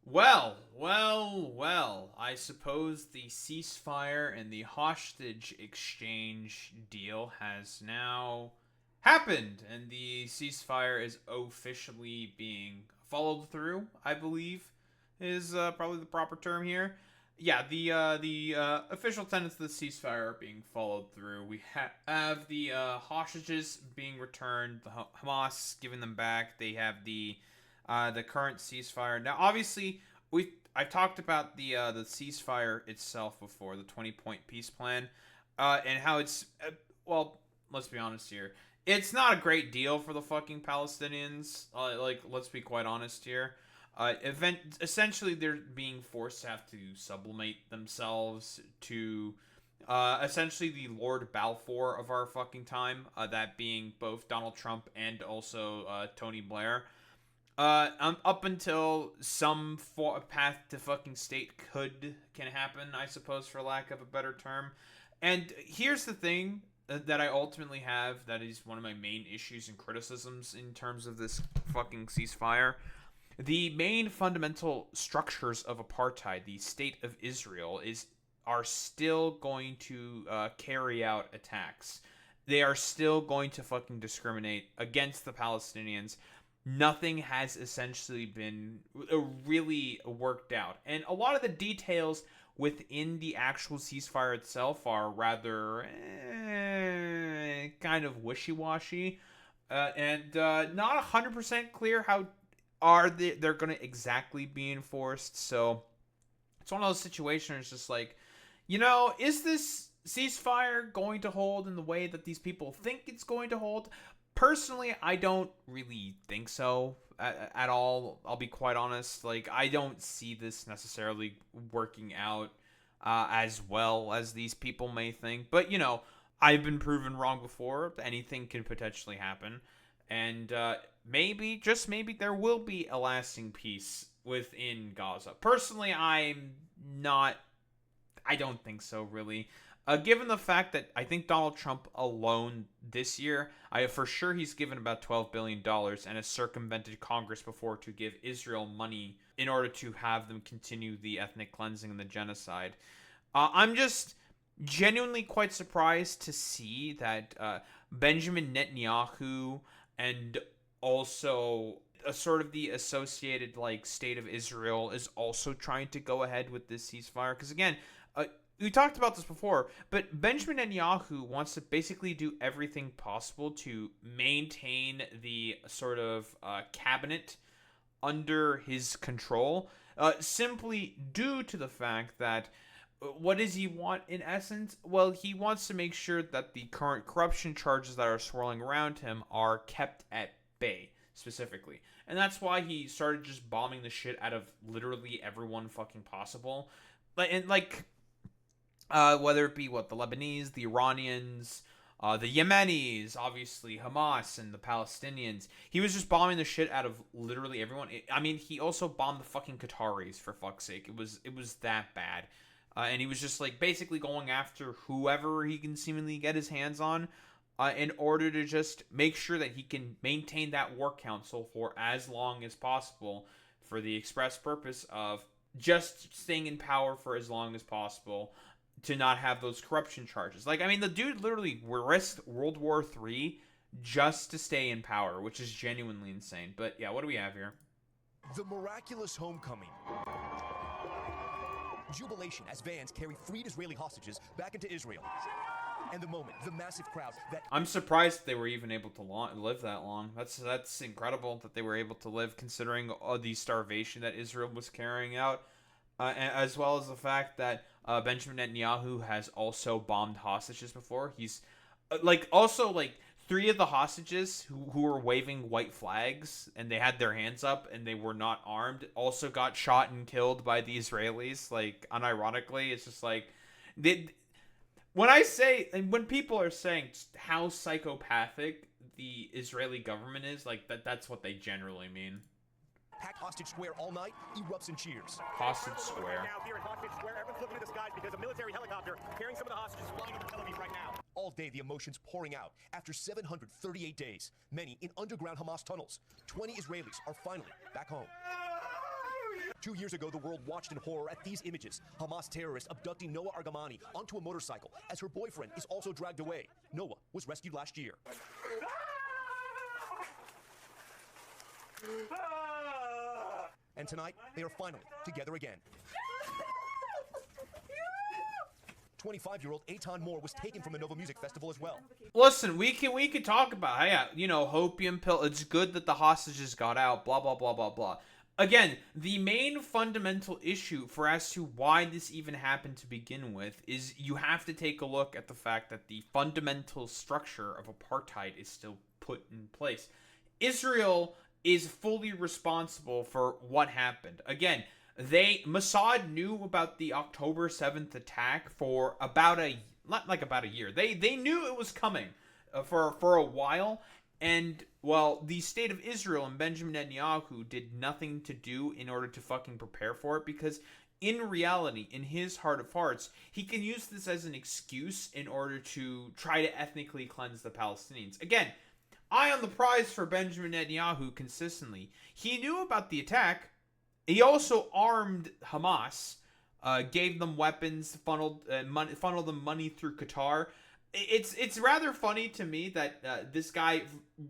Well. I suppose the ceasefire and the hostage exchange deal has now happened, and the ceasefire is officially being followed through, I believe, is probably the proper term here. Yeah, the official tenets of the ceasefire are being followed through. We have the hostages being returned, the Hamas giving them back. They have the current ceasefire. Now, obviously, I've talked about the ceasefire itself before, the 20-point peace plan, and how it's well. Let's be honest here. It's not a great deal for the fucking Palestinians. Let's be quite honest here. Essentially, they're being forced to have to sublimate themselves to essentially the Lord Balfour of our fucking time. That being both Donald Trump and also Tony Blair. Up until some path to fucking state can happen, I suppose, for lack of a better term. And here's the thing that I ultimately have that is one of my main issues and criticisms in terms of this fucking ceasefire. The main fundamental structures of apartheid, the state of Israel, are still going to carry out attacks. They are still going to fucking discriminate against the Palestinians. Nothing has essentially been really worked out. And a lot of the details within the actual ceasefire itself are rather kind of wishy-washy. And not 100% clear how they're going to exactly be enforced. So it's one of those situations just like, is this ceasefire going to hold in the way that these people think it's going to hold? Personally, I don't really think so at all. I'll be quite honest. Like, I don't see this necessarily working out as well as these people may think. But, I've been proven wrong before. Anything can potentially happen. And maybe, just maybe, there will be a lasting peace within Gaza. Personally, I don't think so, really. Given the fact that I think Donald Trump alone this year, for sure he's given about $12 billion and has circumvented Congress before to give Israel money in order to have them continue the ethnic cleansing and the genocide. I'm just genuinely quite surprised to see that Benjamin Netanyahu and also a sort of the associated state of Israel is also trying to go ahead with this ceasefire. Because again, we talked about this before, but Benjamin Netanyahu wants to basically do everything possible to maintain the sort of cabinet under his control, simply due to the fact that what does he want in essence? Well, he wants to make sure that the current corruption charges that are swirling around him are kept at bay, specifically. And that's why he started just bombing the shit out of literally everyone fucking possible. Whether it be the Lebanese, the Iranians, the Yemenis, obviously Hamas and the Palestinians. He was just bombing the shit out of literally everyone. He also bombed the fucking Qataris, for fuck's sake. It was that bad. And he was just basically going after whoever he can seemingly get his hands on in order to just make sure that he can maintain that war council for as long as possible, for the express purpose of just staying in power for as long as possible, to not have those corruption charges. The dude literally risked World War III just to stay in power, which is genuinely insane. But yeah, what do we have here? The miraculous homecoming. Jubilation as vans carry freed Israeli hostages back into Israel. And the moment, the massive crowd that... I'm surprised they were even able to live that long. That's incredible that they were able to live, considering the starvation that Israel was carrying out. As well as the fact that Benjamin Netanyahu has also bombed hostages before. He's three of the hostages who were waving white flags and they had their hands up and they were not armed also got shot and killed by the Israelis. Unironically, it's just when people are saying how psychopathic the Israeli government is, that's what they generally mean. Packed Hostage Square all night, erupts in cheers. Hostage Square. Now here at Hostage Square, everyone's looking at the skies because a military helicopter carrying some of the hostages flying over Tel Aviv right now. All day, the emotions pouring out. After 738 days, many in underground Hamas tunnels, 20 Israelis are finally back home. 2 years ago, the world watched in horror at these images. Hamas terrorists abducting Noah Argamani onto a motorcycle as her boyfriend is also dragged away. Noah was rescued last year. And tonight, they are finally together again. 25-year-old Eitan Moore was taken from the Nova Music Festival as well. Listen, we can talk about, yeah, you know, opium pill. It's good that the hostages got out, blah, blah, blah, blah, blah. Again, the main fundamental issue for as to why this even happened to begin with is you have to take a look at the fact that the fundamental structure of apartheid is still put in place. Israel is fully responsible for what happened. Again, Mossad knew about the October 7th attack for about a year. They knew it was coming for a while. And, well, the state of Israel and Benjamin Netanyahu did nothing to do in order to fucking prepare for it, because in reality, in his heart of hearts, he can use this as an excuse in order to try to ethnically cleanse the Palestinians. Again, eye on the prize for Benjamin Netanyahu consistently. He knew about the attack. He also armed Hamas, gave them weapons, funneled them money through Qatar. It's rather funny to me that this guy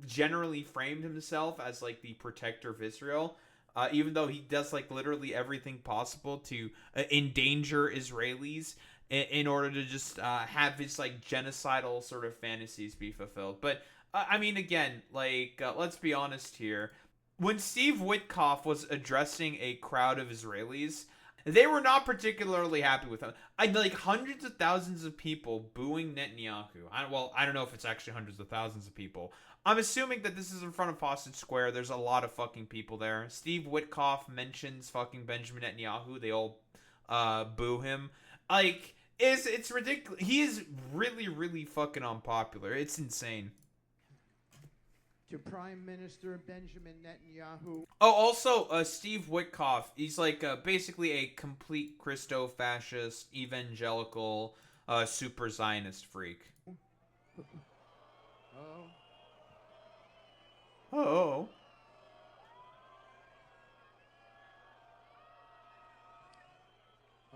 generally framed himself as like the protector of Israel, even though he does like literally everything possible to endanger Israelis in order to just have his like genocidal sort of fantasies be fulfilled. But I mean, again, like let's be honest here. When Steve Witkoff was addressing a crowd of Israelis, they were not particularly happy with him. Like hundreds of thousands of people booing Netanyahu. I don't know if it's actually hundreds of thousands of people. I'm assuming that this is in front of Hostage Square. There's a lot of fucking people there. Steve Witkoff mentions fucking Benjamin Netanyahu. They all boo him. Like, it's ridiculous. He is really, really fucking unpopular. It's insane. To Prime Minister Benjamin Netanyahu. Oh, also, Steve Witkoff, he's like basically a complete Christo-fascist, evangelical, super Zionist freak. Oh.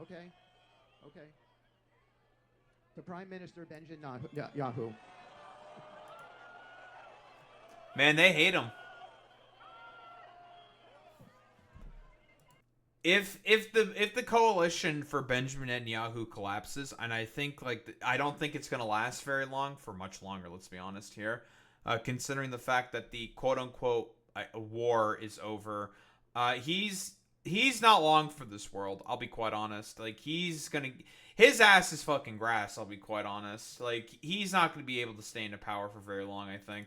Okay. To Prime Minister Benjamin Netanyahu. Man, they hate him. If the coalition for Benjamin Netanyahu collapses, and I think I don't think it's gonna last very long, for much longer. Let's be honest here, considering the fact that the quote unquote war is over. He's not long for this world. I'll be quite honest. Like his ass is fucking grass. I'll be quite honest. Like he's not gonna be able to stay into power for very long. I think.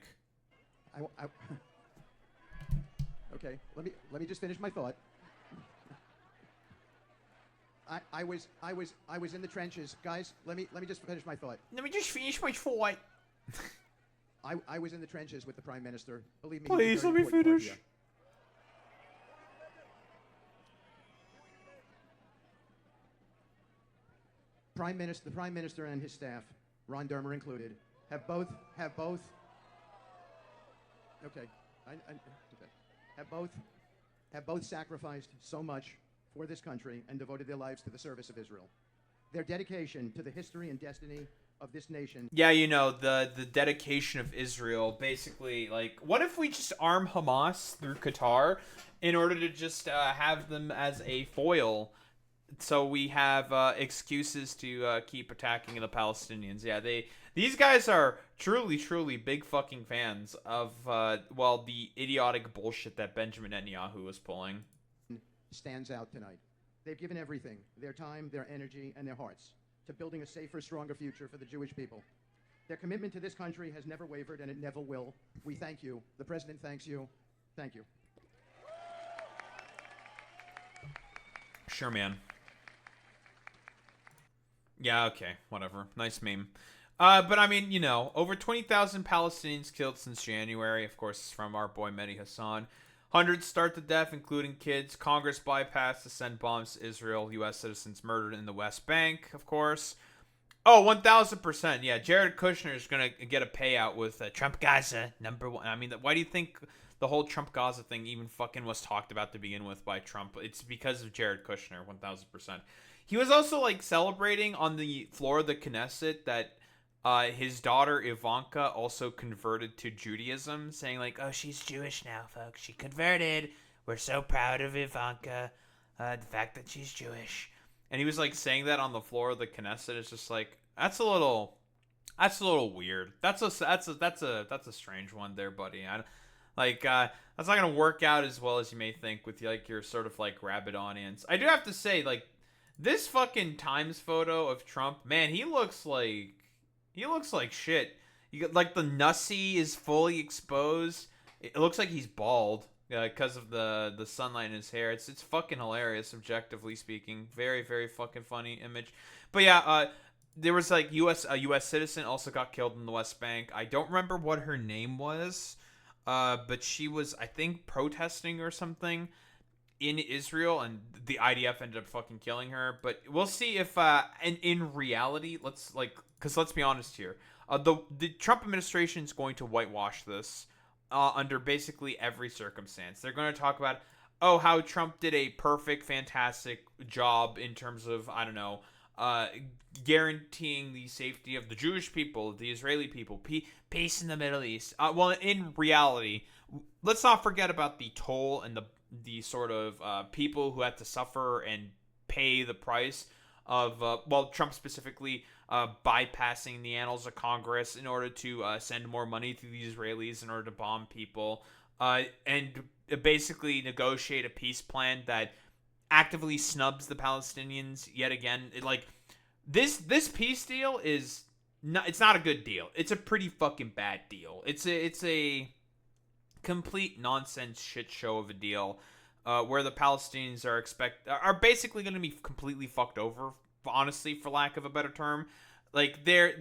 Okay, let me just finish my thought. I was in the trenches, guys. Let me just finish my thought. Let me just finish my thought. I was in the trenches with the Prime Minister. Believe me. Please let me finish. The Prime Minister and his staff, Ron Dermer included, have both. Okay, have both sacrificed so much for this country and devoted their lives to the service of Israel. Their dedication to the history and destiny of this nation. Yeah, you know, the dedication of Israel, basically, like, what if we just arm Hamas through Qatar in order to just have them as a foil, so we have excuses to keep attacking the Palestinians? Yeah, these guys are truly big fucking fans of, the idiotic bullshit that Benjamin Netanyahu was pulling. Stands out tonight. They've given everything, their time, their energy, and their hearts, to building a safer, stronger future for the Jewish people. Their commitment to this country has never wavered, and it never will. We thank you. The President thanks you. Thank you. Sure, man. Yeah, okay, whatever. Nice meme. But I mean, you know, over 20,000 Palestinians killed since January. Of course, it's from our boy Mehdi Hassan. Hundreds starved to death, including kids. Congress bypassed to send bombs to Israel. U.S. citizens murdered in the West Bank, of course. Oh, 1,000%. Yeah, Jared Kushner is going to get a payout with Trump Gaza #1. I mean, why do you think the whole Trump Gaza thing even fucking was talked about to begin with by Trump. It's because of Jared Kushner, 1000%. He was also like celebrating on the floor of the Knesset that his daughter Ivanka also converted to Judaism, saying like, "Oh, she's Jewish now, folks. She converted. We're so proud of Ivanka, the fact that she's Jewish." And he was like saying that on the floor of the Knesset. It's just like that's a little weird. That's a strange one there, buddy. That's not gonna work out as well as you may think with like your sort of like rabid audience. I do have to say, like, this fucking Times photo of Trump, man, he looks like shit. You got like the nussy is fully exposed. It looks like he's bald because of the sunlight in his hair. It's fucking hilarious, objectively speaking. Very, very fucking funny image. But yeah, there was like a U.S. citizen also got killed in the West Bank. I don't remember what her name was, but she was, I think, protesting or something in Israel, and the IDF ended up fucking killing her. But we'll see if in reality, because let's be honest here, the Trump administration is going to whitewash this under basically every circumstance. They're going to talk about, oh, how Trump did a perfect, fantastic job in terms of, I don't know, guaranteeing the safety of the Jewish people, the Israeli people, peace in the Middle East. Well, in reality, let's not forget about the toll and the sort of people who had to suffer and pay the price of, Trump specifically bypassing the annals of Congress in order to send more money to the Israelis in order to bomb people, and basically negotiate a peace plan that actively snubs the Palestinians yet again. This peace deal it's not a good deal. It's a pretty fucking bad deal. It's a complete nonsense shit show of a deal, where the Palestinians are basically going to be completely fucked over, honestly, for lack of a better term. Like, the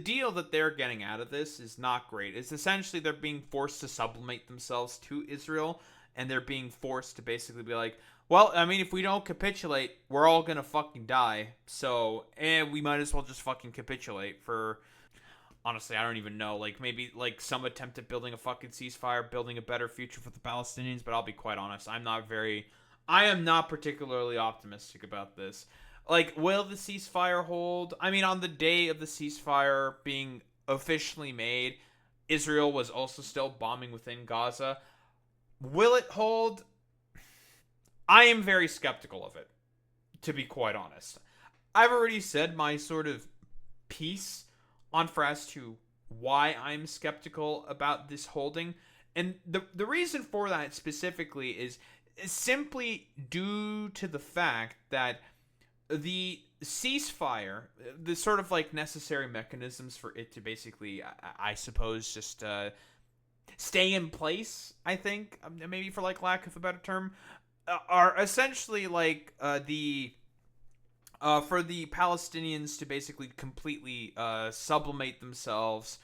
deal that they're getting out of this is not great. It's essentially they're being forced to sublimate themselves to Israel, and they're being forced to basically be like, well, I mean, if we don't capitulate, we're all gonna fucking die. So, we might as well just fucking capitulate for, honestly, I don't even know. Like, maybe, like, some attempt at building a fucking ceasefire, building a better future for the Palestinians. But I'll be quite honest, I am not particularly optimistic about this. Like, will the ceasefire hold? I mean, on the day of the ceasefire being officially made, Israel was also still bombing within Gaza. Will it hold? I am very skeptical of it, to be quite honest. I've already said my sort of piece as to why I'm skeptical about this holding. And the reason for that specifically is simply due to the fact that the ceasefire, the sort of like necessary mechanisms for it to basically, I suppose, just stay in place, I think, maybe for like lack of a better term, are essentially like for the Palestinians to basically completely sublimate themselves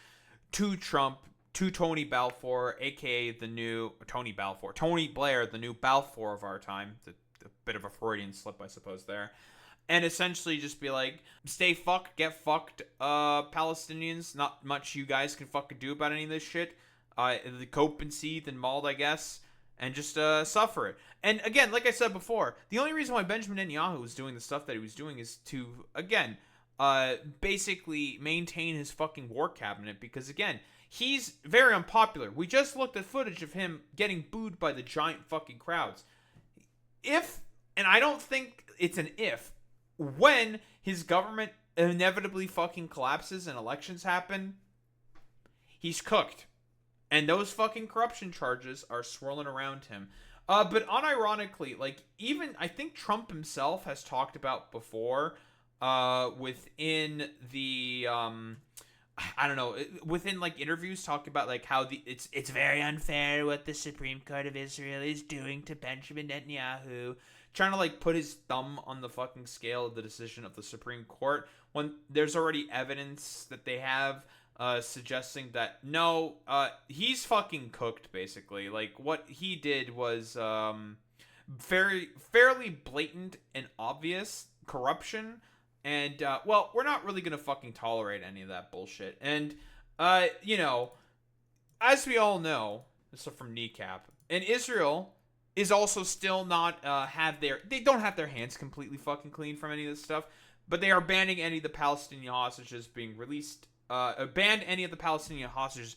to Trump, to Tony Balfour, aka Tony Blair, the new Balfour of our time. A bit of a Freudian slip, I suppose, there. And essentially just be like, stay fucked, get fucked, Palestinians. Not much you guys can fucking do about any of this shit. The cope and seethe and mauled, I guess. And just suffer it. And again, like I said before, the only reason why Benjamin Netanyahu was doing the stuff that he was doing is to, again, basically maintain his fucking war cabinet. Because, again, he's very unpopular. We just looked at footage of him getting booed by the giant fucking crowds. And I don't think it's an if, when his government inevitably fucking collapses and elections happen, he's cooked. And those fucking corruption charges are swirling around him. But unironically, like, even I think Trump himself has talked about before, within the I don't know, within like interviews, talking about like how it's very unfair what the Supreme Court of Israel is doing to Benjamin Netanyahu, trying to like put his thumb on the fucking scale of the decision of the Supreme Court when there's already evidence that they have suggesting that no, he's fucking cooked, basically. Like, what he did was fairly blatant and obvious corruption, and we're not really gonna fucking tolerate any of that bullshit. And you know, as we all know, So from Kneecap. And Israel is also still not they don't have their hands completely fucking clean from any of this stuff, but they are banning any of the Palestinian hostages being released, banned any of the Palestinian hostages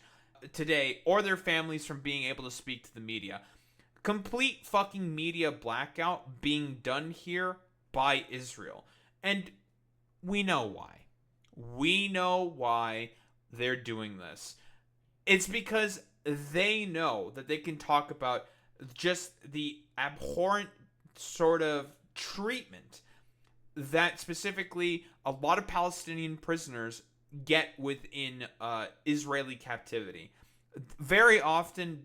today or their families from being able to speak to the media. Complete fucking media blackout being done here by Israel. And we know why. We know why they're doing this. It's because they know that they can talk about just the abhorrent sort of treatment that specifically a lot of Palestinian prisoners get within Israeli captivity. Very often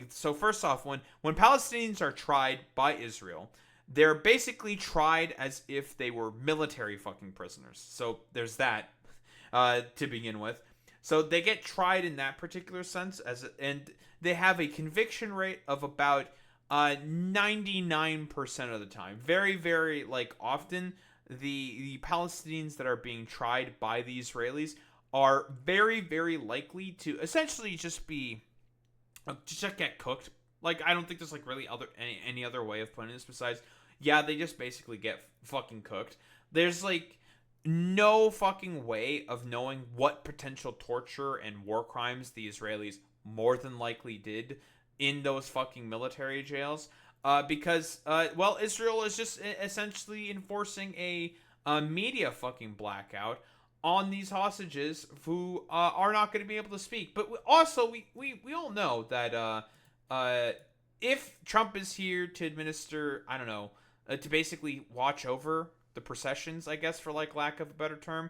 so first off, when Palestinians are tried by Israel, they're basically tried as if they were military fucking prisoners. So there's that to begin with. So they get tried in that particular sense, and they have a conviction rate of about 99% of the time. Very, very often, the Palestinians that are being tried by the Israelis are very, very likely to essentially just get cooked. I don't think there's really any other way of putting this besides, yeah, they just basically get fucking cooked. There's no fucking way of knowing what potential torture and war crimes the Israelis more than likely did in those fucking military jails. Because Israel is just essentially enforcing a media fucking blackout on these hostages who are not going to be able to speak. But also, we all know that if Trump is here to administer, I don't know, to basically watch over the processions, I guess, for lack of a better term,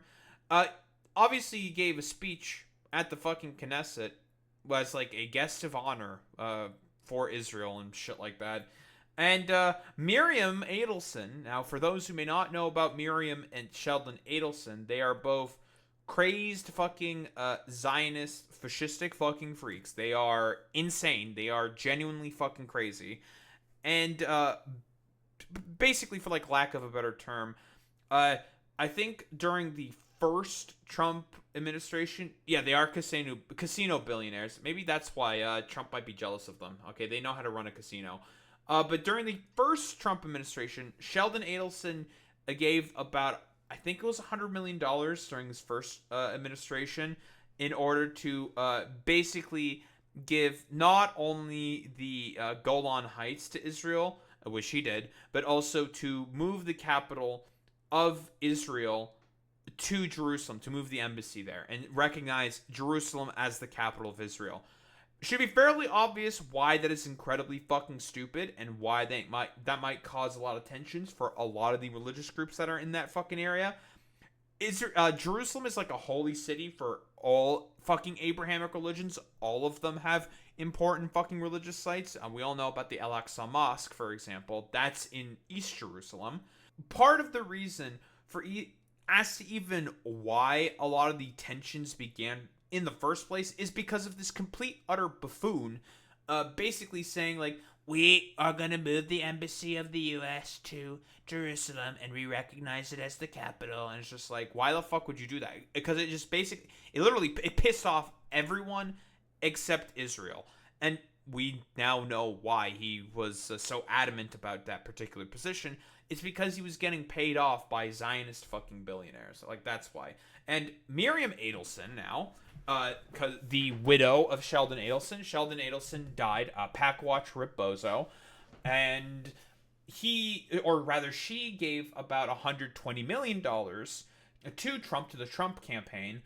obviously he gave a speech at the fucking Knesset as a guest of honor for Israel and shit like that. And Miriam Adelson, now for those who may not know about Miriam and Sheldon Adelson, they are both crazed fucking Zionist fascistic fucking freaks. They are insane. They are genuinely fucking crazy. And basically, for lack of a better term, I think during the first Trump administration, yeah, they are casino billionaires. Maybe that's why Trump might be jealous of them. Okay, they know how to run a casino. But during the first Trump administration, Sheldon Adelson gave about, I think it was $100 million during his first administration in order to basically give not only the Golan Heights to Israel, which he did, but also to move the capital of Israel to Jerusalem, to move the embassy there and recognize Jerusalem as the capital of Israel. Should be fairly obvious why that is incredibly fucking stupid and why that might cause a lot of tensions for a lot of the religious groups that are in that fucking area. Jerusalem is a holy city for all fucking Abrahamic religions. All of them have important fucking religious sites. We all know about the Al-Aqsa Mosque, for example. That's in East Jerusalem. Part of the reason as to even why a lot of the tensions began in the first place is because of this complete utter buffoon basically saying we are going to move the embassy of the U.S. to Jerusalem and re-recognize it as the capital. And it's just why the fuck would you do that? Because it just it pissed off everyone except Israel. And we now know why he was so adamant about that particular position. It's because he was getting paid off by Zionist fucking billionaires. That's why. And Miriam Adelson now, the widow of Sheldon Adelson. Sheldon Adelson died, Packwatch Rip Bozo, and she gave about $120 million to Trump, to the Trump campaign,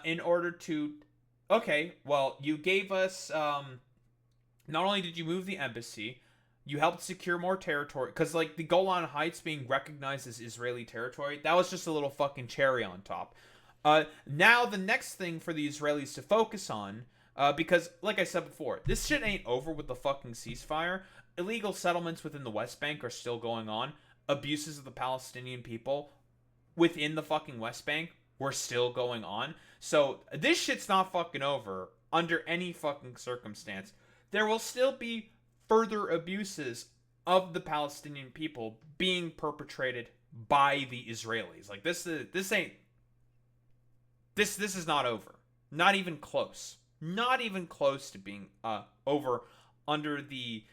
in order to, okay, well, you gave us, not only did you move the embassy, you helped secure more territory, because the Golan Heights being recognized as Israeli territory, that was just a little fucking cherry on top. Now the next thing for the Israelis to focus on, because like I said before, this shit ain't over with the fucking ceasefire. Illegal settlements within the West Bank are still going on. Abuses of the Palestinian people within the fucking West Bank were still going on. So this shit's not fucking over under any fucking circumstance. There will still be further abuses of the Palestinian people being perpetrated by the Israelis. This is not over. Not even close. not even close to being over under the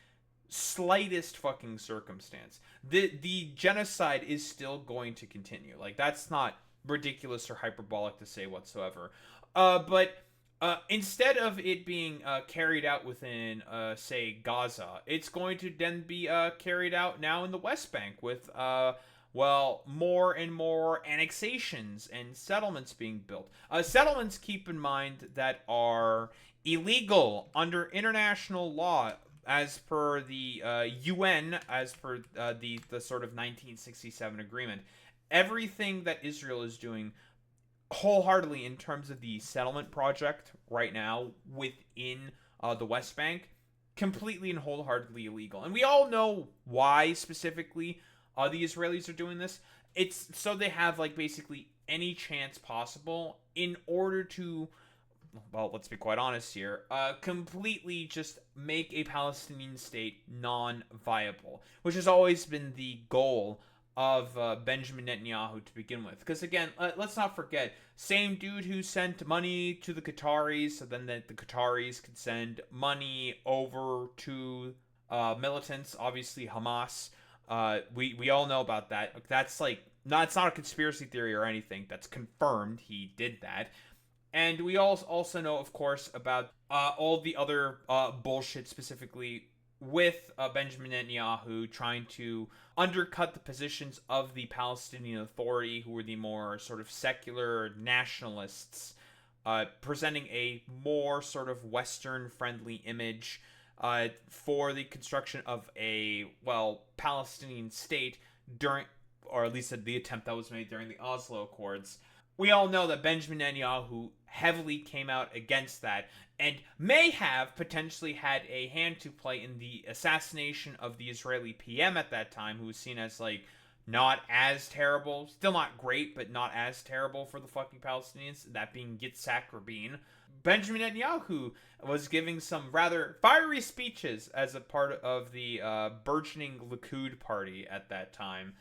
slightest fucking circumstance. The genocide is still going to continue. Like, that's not ridiculous or hyperbolic to say whatsoever. But instead of it being carried out within, say, Gaza, it's going to then be carried out now in the West Bank with, more and more annexations and settlements being built. Settlements, keep in mind, that are illegal under international law as per the UN, as per the sort of 1967 agreement. Everything that Israel is doing wholeheartedly in terms of the settlement project right now within the West Bank, completely and wholeheartedly illegal. And we all know why specifically the Israelis are doing this. It's so they have, like, basically any chance possible in order to, well, let's be quite honest here, completely just make a Palestinian state non-viable, which has always been the goal of Benjamin Netanyahu to begin with. Because again, let's not forget, same dude who sent money to the Qataris, so then the Qataris could send money over to militants, obviously Hamas. We all know about that. That's like, it's not a conspiracy theory or anything. That's confirmed. He did that. And we also know, of course, about all the other bullshit, specifically with Benjamin Netanyahu trying to undercut the positions of the Palestinian Authority, who were the more sort of secular nationalists, presenting a more sort of Western-friendly image for the construction of a, Palestinian state during, or at least the attempt that was made during the Oslo Accords. We all know that Benjamin Netanyahu heavily came out against that and may have potentially had a hand to play in the assassination of the Israeli PM at that time, who was seen as, like, not as terrible, still not great, but not as terrible for the fucking Palestinians, that being Yitzhak Rabin. Benjamin Netanyahu was giving some rather fiery speeches as a part of the burgeoning Likud party at that time.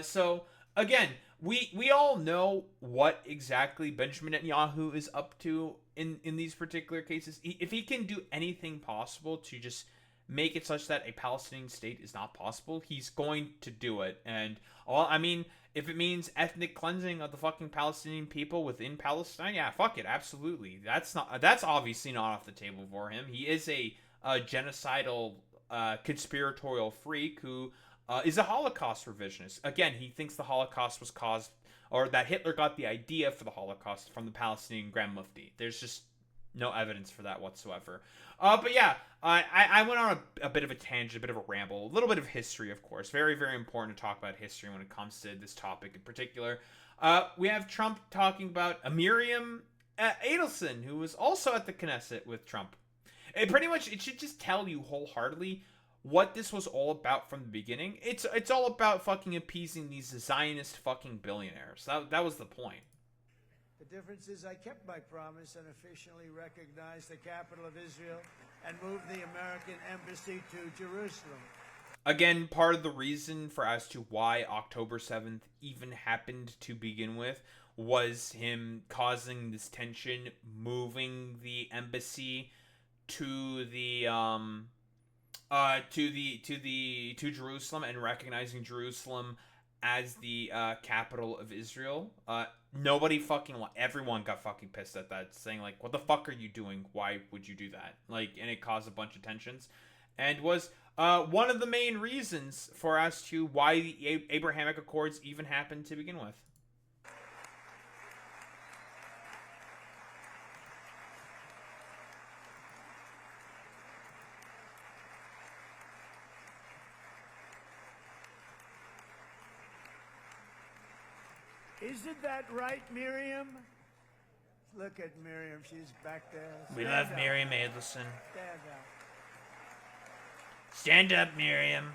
So, again, we all know what exactly Benjamin Netanyahu is up to in these particular cases. If he can do anything possible to just make it such that a Palestinian state is not possible, he's going to do it. And, if it means ethnic cleansing of the fucking Palestinian people within Palestine, yeah, fuck it, absolutely. That's obviously not off the table for him. He is a genocidal, conspiratorial freak who is a Holocaust revisionist. Again, he thinks the Holocaust was caused, or that Hitler got the idea for the Holocaust from the Palestinian Grand Mufti. There's just no evidence for that whatsoever. But yeah, I went on a bit of a tangent, a bit of a ramble, a little bit of history, of course. Very, very important to talk about history when it comes to this topic in particular. We have Trump talking about Miriam Adelson, who was also at the Knesset with Trump. It should just tell you wholeheartedly what this was all about from the beginning. It's all about fucking appeasing these Zionist fucking billionaires. That was the point. The difference is I kept my promise and officially recognized the capital of Israel and moved the American embassy to Jerusalem. Again, part of the reason as to why October 7th even happened to begin with was him causing this tension, moving the embassy to Jerusalem and recognizing Jerusalem as the capital of Israel. Everyone got fucking pissed at that, saying, like, what the fuck are you doing? Why would you do that? Like, and it caused a bunch of tensions, and was one of the main reasons as to why the Abrahamic Accords even happened to begin with. Isn't that right, Miriam? Look at Miriam. She's back there. We love Miriam Adelson. Stand up. Stand up, Miriam.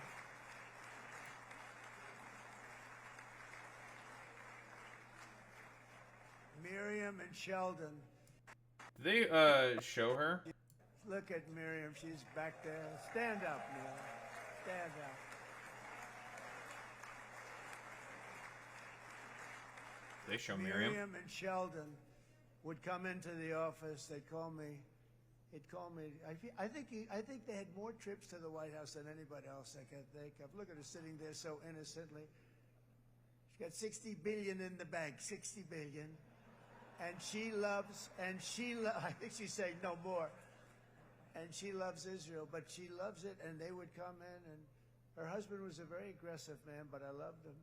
Miriam and Sheldon. Did they show her? Look at Miriam. She's back there. Stand up, Miriam. Stand up. They show Miriam. Miriam and Sheldon would come into the office. They'd call me It called me. I think they had more trips to the White House than anybody else I can think of. Look at her sitting there so innocently. She's got $60 billion in the bank. $60 billion. And she loves, I think she's saying no more. And she loves Israel, but she loves it, and they would come in, and her husband was a very aggressive man, but I loved him.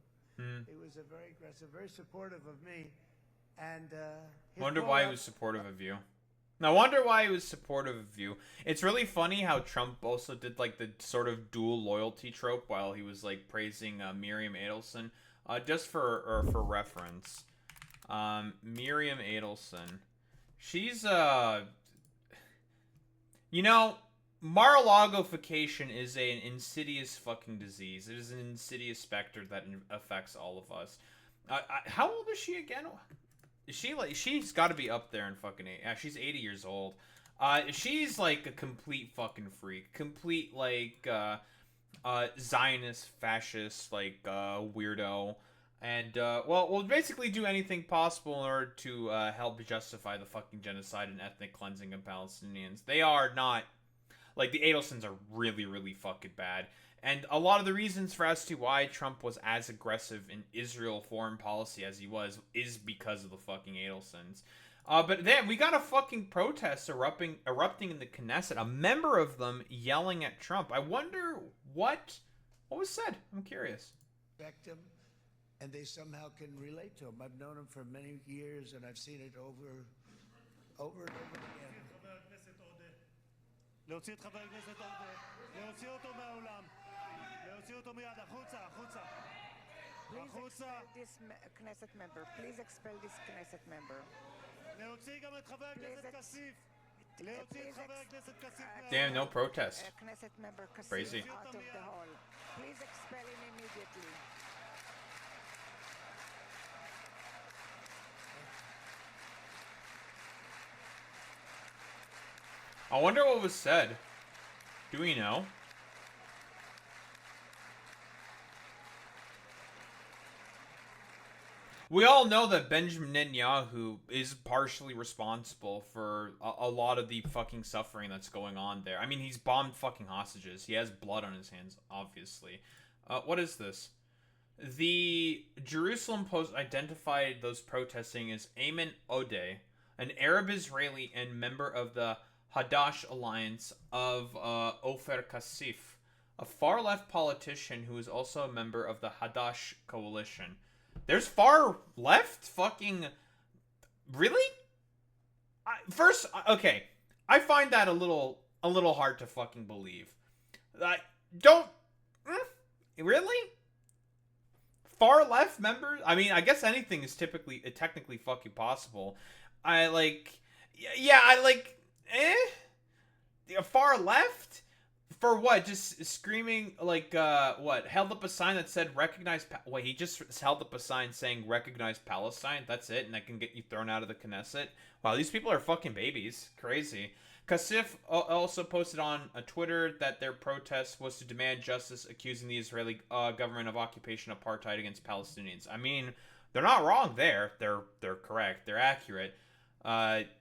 He was a very aggressive, very supportive of me. And wonder why he was supportive of you. I wonder why he was supportive of you. It's really funny how Trump also did like the sort of dual loyalty trope while he was like praising Miriam Adelson. Just for reference, Miriam Adelson, she's you know, Mar-a-Lagofication is an insidious fucking disease. It is an insidious specter that affects all of us. How old is she again? Is she like, she's got to be up there in fucking she's 80 years old. She's like a complete fucking freak, complete like Zionist, fascist, like weirdo, and will basically do anything possible in order to help justify the fucking genocide and ethnic cleansing of Palestinians. They are not, like, the Adelsons are really, really fucking bad. And a lot of the reasons for as to why Trump was as aggressive in Israel foreign policy as he was is because of the fucking Adelsons. But then we got a fucking protest erupting in the Knesset. A member of them yelling at Trump. I wonder what was said. I'm curious. Respect him, and they somehow can relate to him. I've known him for many years, and I've seen it over and over again. להוציא את חבר הכנסת עודה, להוציא אותו מהאולם, להוציא אותו מיד, החוצה, החוצה. Please expel this Knesset member. Please expel this Knesset member. להוציא גם את חבר הכנסת כסיף. להוציא את חבר הכנסת כסיף. Damn, no protest. Knesset member Kassim Crazy. out of the hall. Please expel him immediately. I wonder what was said. Do we know? We all know that Benjamin Netanyahu is partially responsible for a lot of the fucking suffering that's going on there. I mean, he's bombed fucking hostages. He has blood on his hands, obviously. What is this? The Jerusalem Post identified those protesting as Ayman Odeh, an Arab Israeli and member of the Hadash alliance of Ofer Kasif, a far-left politician who is also a member of the Hadash coalition. There's far-left fucking... Really? First, okay, I find that a little hard to fucking believe. Really? Far-left members? I mean, I guess anything is technically fucking possible. Far left? For what? Just screaming, like, what? Held up a sign that said, recognize... Wait, he just held up a sign saying, recognize Palestine? That's it? And that can get you thrown out of the Knesset? Wow, these people are fucking babies. Crazy. Kasif also posted on Twitter that their protest was to demand justice, accusing the Israeli government of occupation apartheid against Palestinians. I mean, they're not wrong there. They're correct. They're accurate.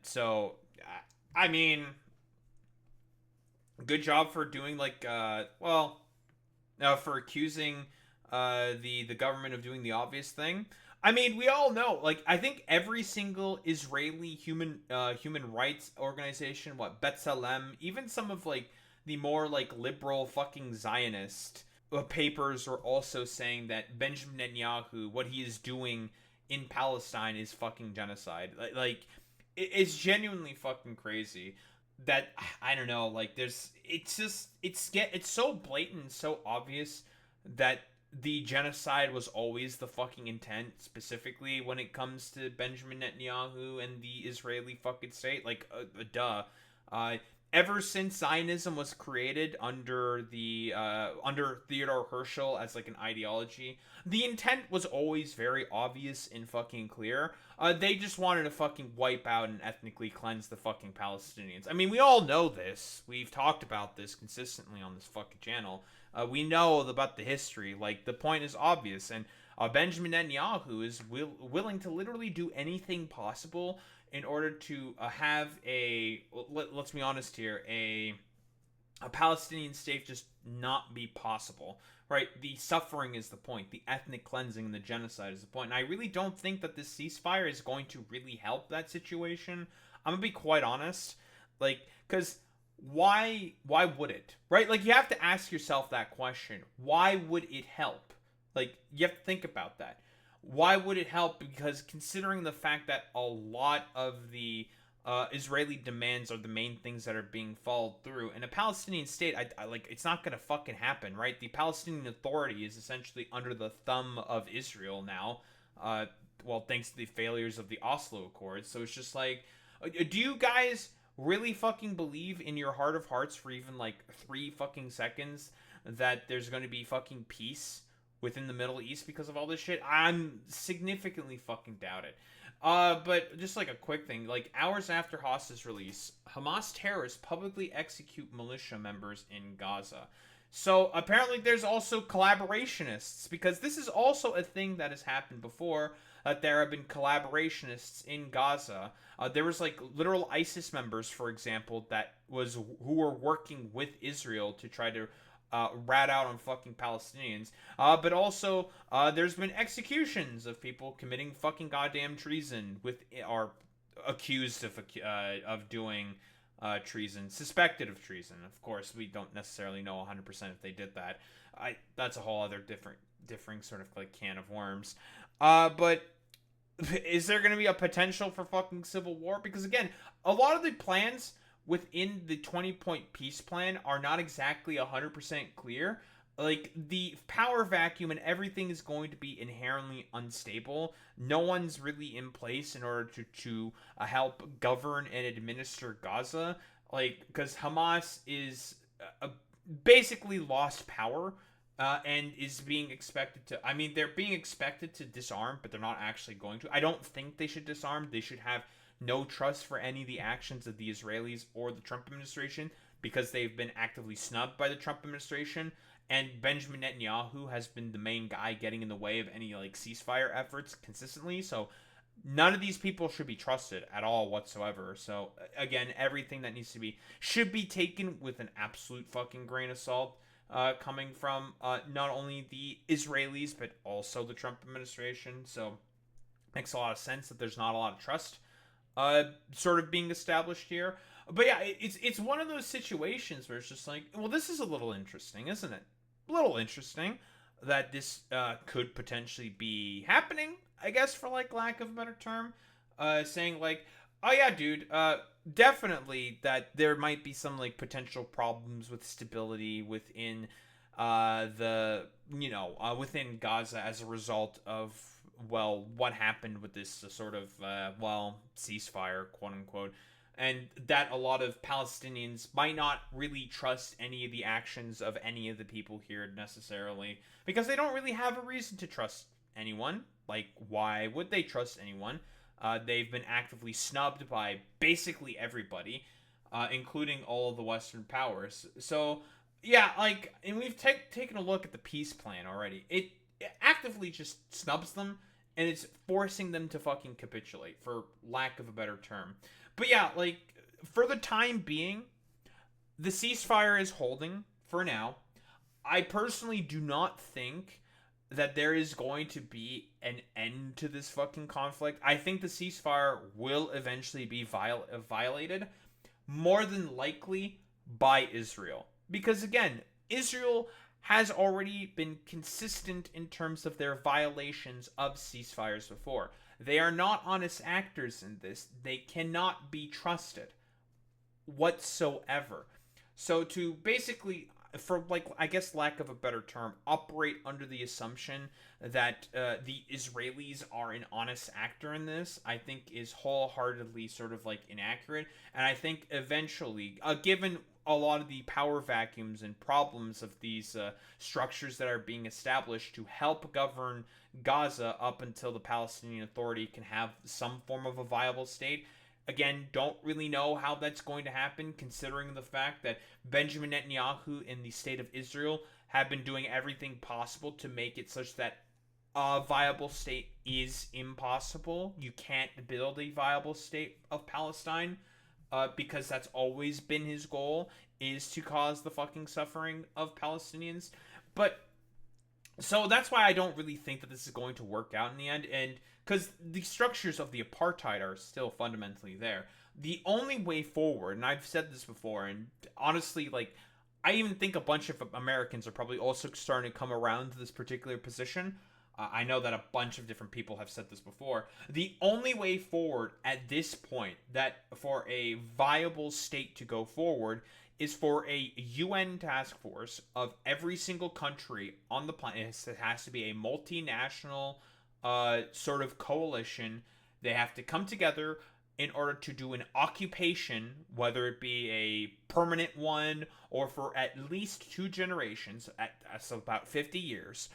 So... I mean, good job for doing, like, for accusing the government of doing the obvious thing. I mean, we all know, like, I think every single Israeli human rights organization, B'Tselem, even some of, like, the more, like, liberal fucking Zionist papers were also saying that Benjamin Netanyahu, what he is doing in Palestine is fucking genocide. Like it's genuinely fucking crazy that, I don't know, like, it's so blatant, so obvious that the genocide was always the fucking intent, specifically when it comes to Benjamin Netanyahu and the Israeli fucking state. Like, duh. Ever since Zionism was created under Theodore Herzl as, like, an ideology, the intent was always very obvious and fucking clear. They just wanted to fucking wipe out and ethnically cleanse the fucking Palestinians. I mean, we all know this. We've talked about this consistently on this fucking channel. We know about the history. Like, the point is obvious, and Benjamin Netanyahu is willing to literally do anything possible in order to have let's be honest here, a Palestinian state just not be possible, right? The suffering is the point. The ethnic cleansing and the genocide is the point. And I really don't think that this ceasefire is going to really help that situation. I'm gonna be quite honest, like, because why would it, right? Like, you have to ask yourself that question. Why would it help? Like, you have to think about that. Why would it help? Because considering the fact that a lot of the Israeli demands are the main things that are being followed through. In a Palestinian state, I like, it's not gonna fucking happen, right? The Palestinian Authority is essentially under the thumb of Israel now. Well, thanks to the failures of the Oslo Accords. So it's just like, do you guys really fucking believe in your heart of hearts for even like 3 fucking seconds that there's going to be fucking peace within the Middle East because of all this shit? I'm significantly fucking doubt it. But just like a quick thing, like hours after Haas's release, Hamas terrorists publicly execute militia members in Gaza. So apparently there's also collaborationists, because this is also a thing that has happened before, that there have been collaborationists in Gaza. There was like literal ISIS members, for example, who were working with Israel to try to rat out on fucking Palestinians. But also, there's been executions of people committing fucking goddamn treason are accused of doing treason, suspected of treason. Of course, we don't necessarily know 100% if they did that. That's a whole other differing sort of like can of worms. But is there going to be a potential for fucking civil war? Because again, a lot of the plans within the 20-point peace plan are not exactly 100% clear. Like, the power vacuum and everything is going to be inherently unstable. No one's really in place in order to help govern and administer Gaza. Like, because Hamas is basically lost power. And is being expected to... I mean, they're being expected to disarm, but they're not actually going to. I don't think they should disarm. They should have no trust for any of the actions of the Israelis or the Trump administration, because they've been actively snubbed by the Trump administration. And Benjamin Netanyahu has been the main guy getting in the way of any, like, ceasefire efforts consistently. So none of these people should be trusted at all whatsoever. So, again, everything that should be taken with an absolute fucking grain of salt. Coming from not only the Israelis, but also the Trump administration. So, makes a lot of sense that there's not a lot of trust sort of being established here. But yeah, it's one of those situations where it's just like, well, this is a little interesting, isn't it? A little interesting that this could potentially be happening, I guess, for like lack of a better term. Saying like, oh yeah, dude, definitely that there might be some like potential problems with stability within within Gaza as a result of, well, what happened with this sort of ceasefire, quote unquote, and that a lot of Palestinians might not really trust any of the actions of any of the people here necessarily, because they don't really have a reason to trust anyone. Like, why would they trust anyone? They've been actively snubbed by basically everybody, including all of the Western powers. So, yeah, like, and we've taken a look at the peace plan already. It actively just snubs them, and it's forcing them to fucking capitulate, for lack of a better term. But yeah, like, for the time being, the ceasefire is holding for now. I personally do not think that there is going to be an end to this fucking conflict. I think the ceasefire will eventually be violated, more than likely by Israel. Because again, Israel has already been consistent in terms of their violations of ceasefires before. They are not honest actors in this. They cannot be trusted whatsoever. So to basically, for like, I guess lack of a better term, operate under the assumption that the Israelis are an honest actor in this, I think is wholeheartedly sort of like inaccurate. And I think eventually, given a lot of the power vacuums and problems of these structures that are being established to help govern Gaza up until the Palestinian Authority can have some form of a viable state. Again, don't really know how that's going to happen, considering the fact that Benjamin Netanyahu in the state of Israel have been doing everything possible to make it such that a viable state is impossible. You can't build a viable state of Palestine, because that's always been his goal, is to cause the fucking suffering of Palestinians. But so that's why I don't really think that this is going to work out in the end, and because the structures of the apartheid are still fundamentally there. The only way forward, and I've said this before, and honestly, like, I even think a bunch of Americans are probably also starting to come around to this particular position. I know that a bunch of different people have said this before. The only way forward at this point, that for a viable state to go forward, is for a UN task force of every single country on the planet. It has to be a multinational sort of coalition. They have to come together in order to do an occupation, whether it be a permanent one or for at least 2 generations, so about 50 years,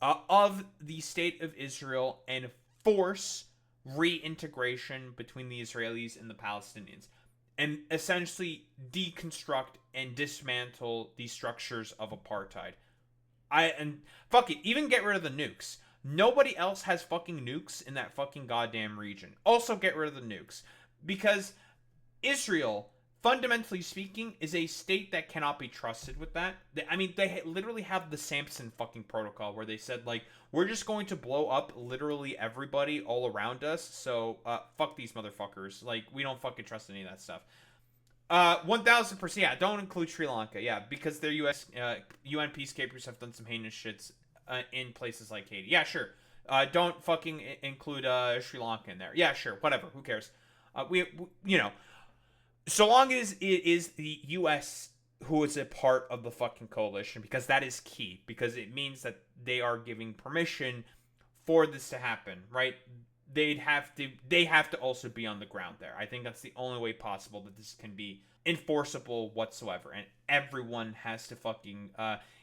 of the state of Israel, and force reintegration between the Israelis and the Palestinians, and essentially deconstruct and dismantle the structures of apartheid. And fuck it, even get rid of the nukes. Nobody else has fucking nukes in that fucking goddamn region. Also get rid of the nukes. Because Israel, fundamentally speaking, is a state that cannot be trusted with that. They literally have the Samson fucking protocol where they said, like, we're just going to blow up literally everybody all around us, so fuck these motherfuckers. Like, we don't fucking trust any of that stuff. 1000%, yeah, don't include Sri Lanka, yeah, because their UN peacekeepers have done some heinous shits in places like Haiti. Yeah, sure. Don't fucking include Sri Lanka in there. Yeah, sure, whatever, who cares? So long as it is the U.S. who is a part of the fucking coalition, because that is key, because it means that they are giving permission for this to happen, right? They have to also be on the ground there. I think that's the only way possible that this can be enforceable whatsoever, and everyone has to fucking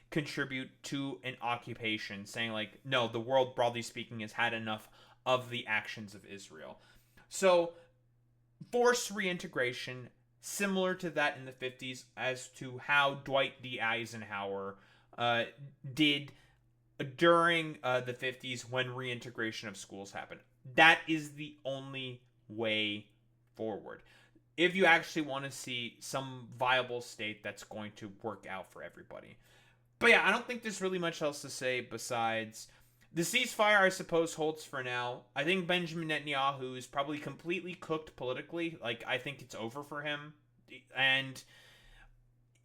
contribute to an occupation, saying like, no, the world, broadly speaking, has had enough of the actions of Israel. So forced reintegration, similar to that in the 50s, as to how Dwight D. Eisenhower did during the 50s when reintegration of schools happened. That is the only way forward, if you actually want to see some viable state that's going to work out for everybody. But yeah, I don't think there's really much else to say besides the ceasefire, I suppose, holds for now. I think Benjamin Netanyahu is probably completely cooked politically. Like, I think it's over for him. And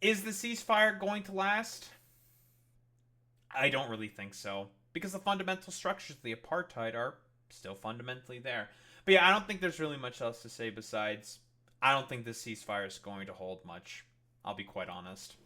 is the ceasefire going to last? I don't really think so, because the fundamental structures of the apartheid are still fundamentally there. But yeah, I don't think there's really much else to say besides I don't think this ceasefire is going to hold much. I'll be quite honest.